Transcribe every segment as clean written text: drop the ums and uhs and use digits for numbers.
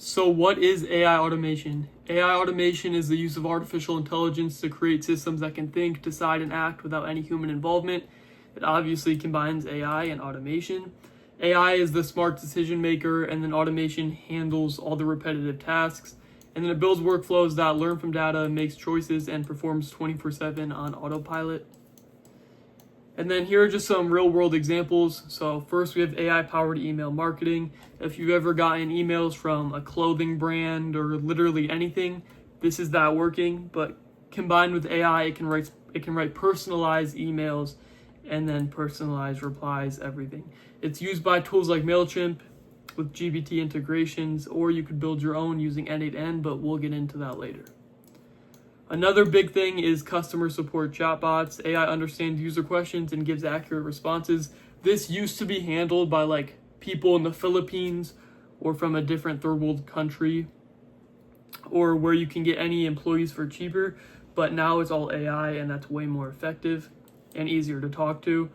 So what is AI automation? AI automation is the use of artificial intelligence to create systems that can think, decide, and act without any human involvement. It obviously combines AI and automation. AI is the smart decision maker, and then automation handles all the repetitive tasks. And then it builds workflows that learn from data, makes choices, and performs 24/7 on autopilot. And then here are just some real world examples. So first we have AI powered email marketing. If you've ever gotten emails from a clothing brand or literally anything, this is that working. But combined with AI, it can write personalized emails and then personalized replies, everything. It's used by tools like MailChimp with GPT integrations, or you could build your own using N8N, but we'll get into that later. Another big thing is customer support chatbots. AI understands user questions and gives accurate responses. This used to be handled by like people in the Philippines or from a different third world country, or where you can get any employees for cheaper, but now it's all AI and that's way more effective and easier to talk to.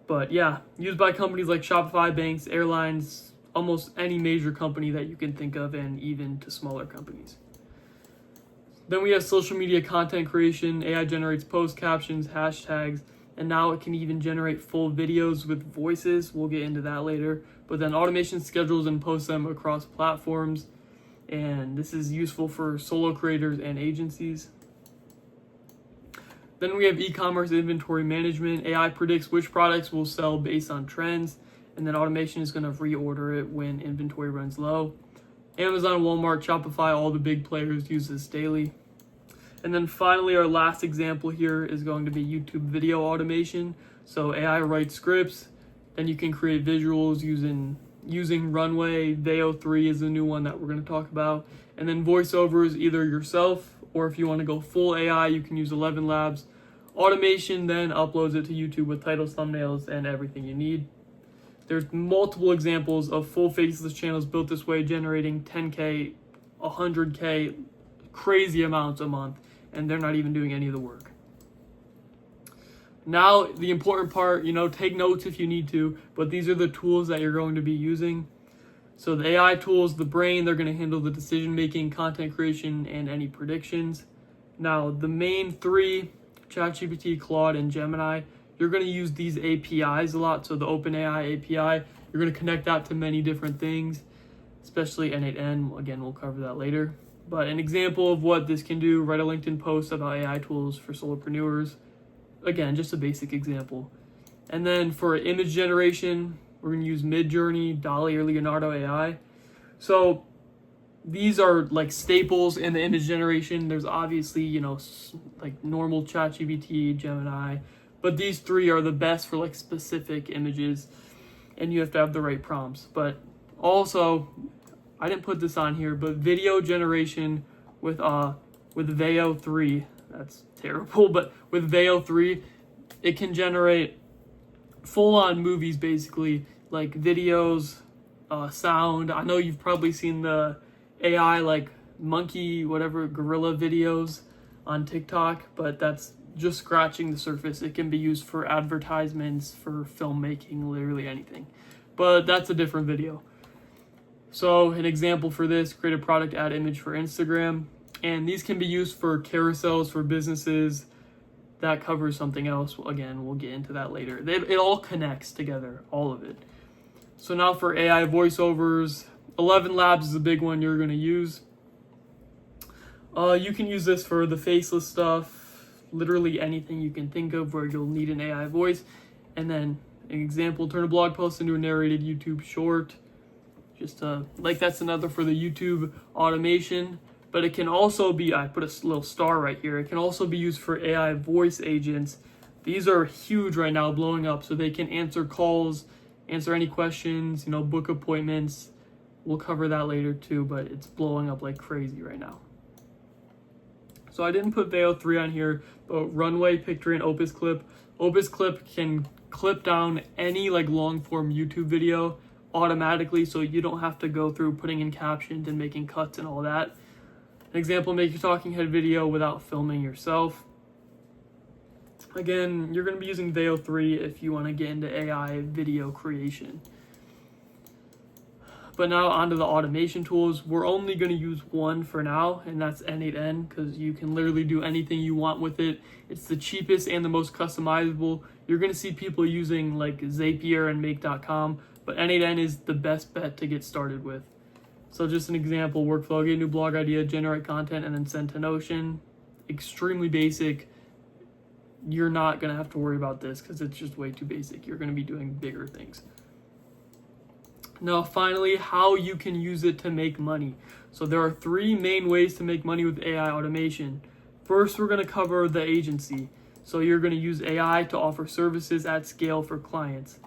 But yeah, used by companies like Shopify, banks, airlines, almost any major company that you can think of, and even to smaller companies. Then we have social media content creation. AI generates post captions, hashtags, and now it can even generate full videos with voices. We'll get into that later. But then automation schedules and posts them across platforms. And this is useful for solo creators and agencies. Then we have e-commerce inventory management. AI predicts which products will sell based on trends, and then automation is going to reorder it when inventory runs low. Amazon, Walmart, Shopify, all the big players use this daily. And then finally, our last example here is going to be YouTube video automation. So AI writes scripts, then you can create visuals using Runway. Veo 3 is the new one that we're going to talk about. And then voiceovers, either yourself, or if you want to go full AI, you can use 11 Labs. Automation then uploads it to YouTube with titles, thumbnails, and everything you need. There's multiple examples of full faceless channels built this way, generating 10K, 100K, crazy amounts a month, and they're not even doing any of the work. Now, the important part, take notes if you need to, but these are the tools that you're going to be using. So the AI tools, the brain, they're going to handle the decision making, content creation, and any predictions. Now, the main three, ChatGPT, Claude, and Gemini, you're going to use these APIs a lot. So the OpenAI API, you're going to connect that to many different things, especially N8N. Again, we'll cover that later. But an example of what this can do, write a LinkedIn post about AI tools for solopreneurs. Again, just a basic example. And then for image generation, we're going to use Midjourney, DALL-E, or Leonardo AI. So these are like staples in the image generation. There's obviously, like normal ChatGPT, Gemini, but these three are the best for like specific images, and you have to have the right prompts. But also, I didn't put this on here, but video generation with Veo 3, that's terrible, but with Veo 3, it can generate full-on movies basically, like videos, sound. I know you've probably seen the AI like monkey, whatever, gorilla videos on TikTok, but that's just scratching the surface. It can be used for advertisements, for filmmaking, literally anything. But that's a different video. So an example for this, create a product ad image for Instagram. And these can be used for carousels for businesses. That covers something else. Again, we'll get into that later. It all connects together, all of it. So now for AI voiceovers, 11 Labs is a big one you're going to use. You can use this for the faceless stuff, literally anything you can think of where you'll need an AI voice. And then an example, turn a blog post into a narrated YouTube short. Just like that's another for the YouTube automation. But it can also be, I put a little star right here, it can also be used for AI voice agents. These are huge right now, blowing up, so they can answer calls, answer any questions, book appointments. We'll cover that later too, but it's blowing up like crazy right now. So I didn't put Veo 3 on here, but Runway, Pictory, and Opus Clip. Opus Clip can clip down any like long form YouTube video automatically, so you don't have to go through putting in captions and making cuts and all that. An example, make your talking head video without filming yourself. Again, you're going to be using Veo 3 if you want to get into AI video creation. But now onto the automation tools. We're only going to use one for now, and that's N8N, because you can literally do anything you want with it. It's the cheapest and the most customizable. You're going to see people using like Zapier and Make.com, but N8N is the best bet to get started with. So just an example, workflow: get a new blog idea, generate content, and then send to Notion. Extremely basic. You're not going to have to worry about this because it's just way too basic. You're going to be doing bigger things. Now, finally, how you can use it to make money. So there are 3 main ways to make money with AI automation. First, we're going to cover the agency. So you're going to use AI to offer services at scale for clients.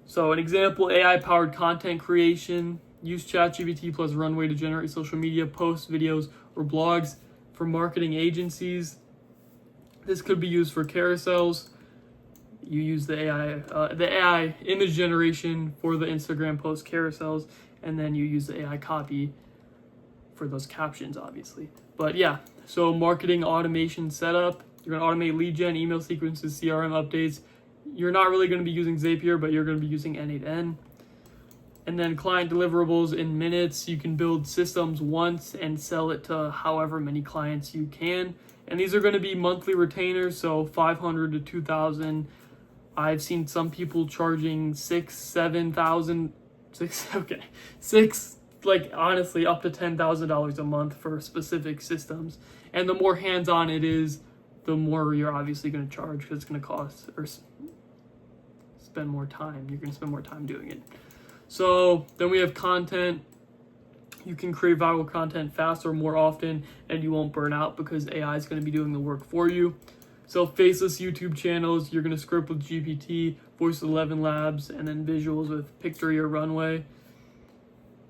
So an example, AI-powered content creation. Use ChatGPT plus Runway to generate social media posts, videos, or blogs for marketing agencies. This could be used for carousels. You use the AI image generation for the Instagram post carousels, and then you use the AI copy for those captions, obviously. But yeah, so marketing automation setup. You're going to automate lead gen, email sequences, CRM updates. You're not really going to be using Zapier, but you're going to be using N8N. And then client deliverables in minutes. You can build systems once and sell it to however many clients you can. And these are going to be monthly retainers, so 500 to 2,000. I've seen some people charging 6,000, 7,000, like honestly, up to $10,000 a month for specific systems. And the more hands-on it is, the more you're obviously going to charge, because it's going to cost or spend more time. You're going to spend more time doing it. So then we have content. You can create viral content faster, more often, and you won't burn out because AI is going to be doing the work for you. So faceless YouTube channels, you're going to script with GPT, Voice 11 Labs, and then visuals with Pictory or Runway.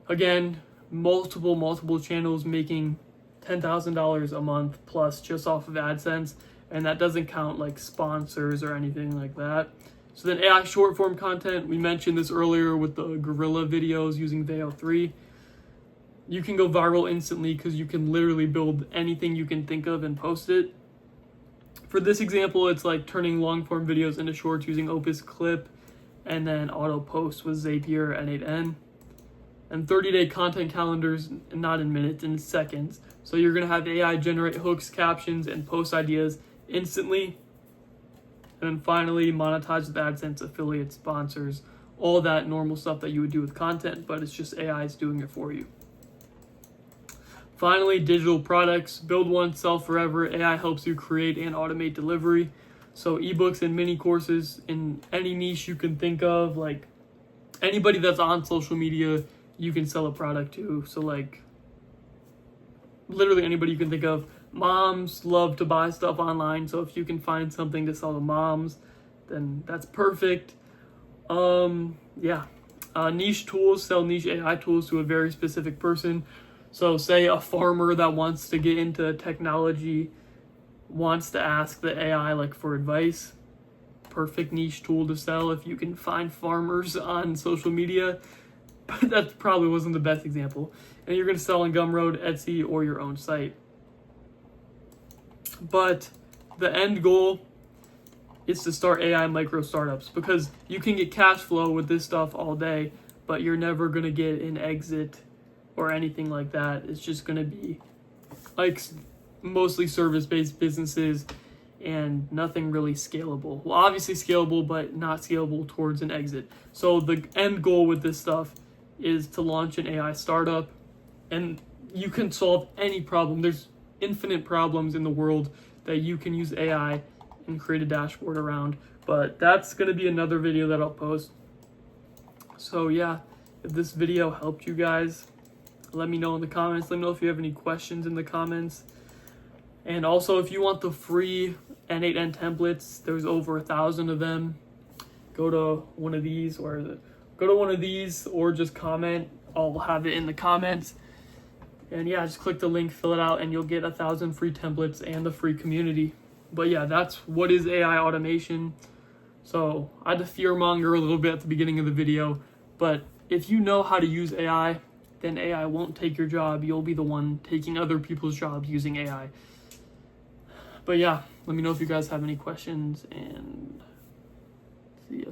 Again, multiple channels making $10,000 a month plus just off of AdSense, and that doesn't count like sponsors or anything like that. So then AI short form content, we mentioned this earlier with the gorilla videos using Veo 3. You can go viral instantly because you can literally build anything you can think of and post it. For this example, it's like turning long form videos into shorts using Opus Clip and then auto post with Zapier N8N. And 30-day content calendars, not in minutes, in seconds. So you're going to have AI generate hooks, captions, and post ideas instantly. And then finally, monetize with AdSense, affiliate sponsors, all that normal stuff that you would do with content, but it's just AI is doing it for you. Finally, digital products. Build one, sell forever. AI helps you create and automate delivery. So ebooks and mini courses in any niche you can think of, like anybody that's on social media, you can sell a product to. So like literally anybody you can think of. Moms love to buy stuff online, so if you can find something to sell to moms, then that's perfect. Niche tools, sell niche AI tools to a very specific person. So say a farmer that wants to get into technology wants to ask the AI like for advice. Perfect niche tool to sell if you can find farmers on social media. But that probably wasn't the best example. And you're going to sell on Gumroad, Etsy, or your own site. But the end goal is to start AI micro startups, because you can get cash flow with this stuff all day, but you're never going to get an exit or anything like that. It's just going to be like mostly service-based businesses and nothing really scalable. Well, obviously scalable, but not scalable towards an exit. So the end goal with this stuff is to launch an AI startup, and you can solve any problem. There's infinite problems in the world that you can use AI and create a dashboard around. But that's going to be another video that I'll post. So yeah, if this video helped you guys, let me know in the comments. Let me know if you have any questions in the comments. And also, if you want the free N8N templates, there's over 1,000 of them. Go to one of these, or just comment. I'll have it in the comments. And yeah, just click the link, fill it out, and you'll get 1,000 free templates and the free community. But yeah, that's what is AI automation. So I had to fearmonger a little bit at the beginning of the video, but if you know how to use AI, then AI won't take your job. You'll be the one taking other people's jobs using AI. But yeah, let me know if you guys have any questions, and see ya.